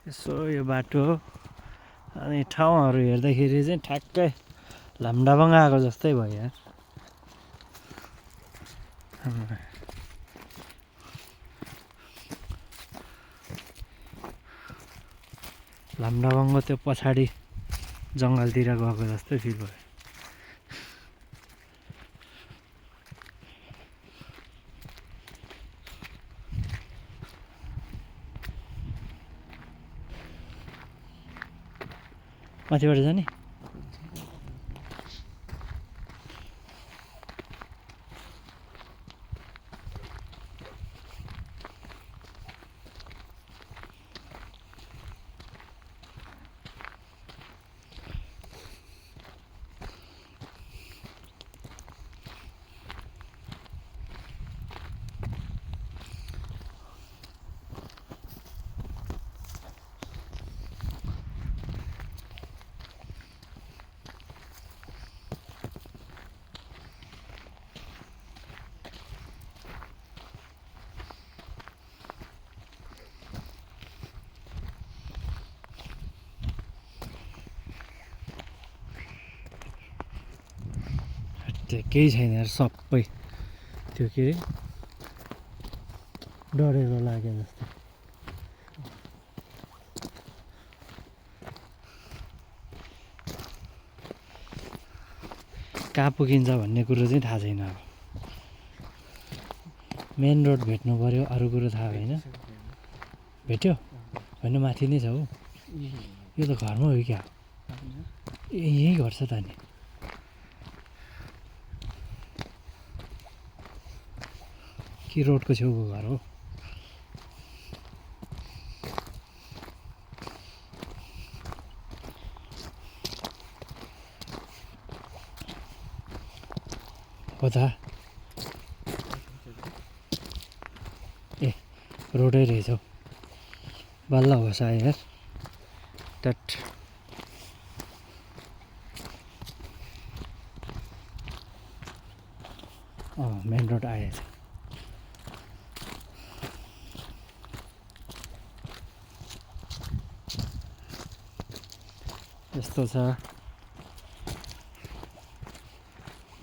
यसो यो बाटो हो अनि ठाउँहरू हेर्दाखेरि चाहिँ ठ्याक्कै लामडाबाङ आएको जस्तै भयो यार। लामडाबाङको त्यो पछाडि जङ्गलतिर गएको जस्तै फिल भयो। माथिबाट जाने केही छैन यार, सबै त्यो के अरे डढेर लाग्यो जस्तो। कहाँ पुगिन्छ भन्ने कुरो चाहिँ थाहा छैन। अब मेन रोड भेट्नु पऱ्यो, अरू कुरो थाहा भएन। भेट्यो होइन, माथि नै छ हौ। यो त घरमा हो क्या? यहीँ घर छ त नि। कि रोडको छेउको घर हो? हो त ए रोडै रहेछ हौ। बल्ल हो सायद यार। द्याट मेन रोड आएछ। यस्तो छ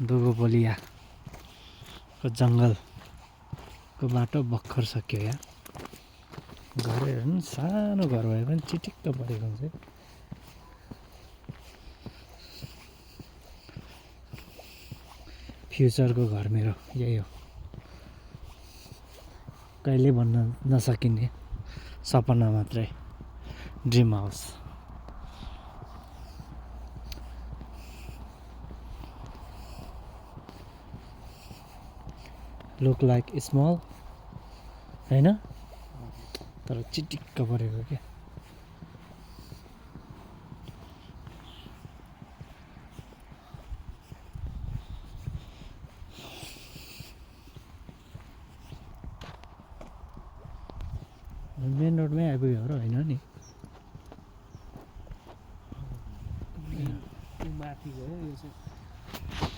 दुगोपोलियाको जङ्गलको बाटो भर्खर सक्यो या। घर हेर्नु सानो घर भए पनि चिटिक्क परेको हुन्छ। फ्युचरको घर मेरो यही हो, कहिले भन्न नसकिने सपना मात्रै, dream house. Look like small होइन, तर चिटिक्क परेको क्या। मेन रोडमै आइपुग्यो हो र होइन नि? माथि गयो यो चाहिँ।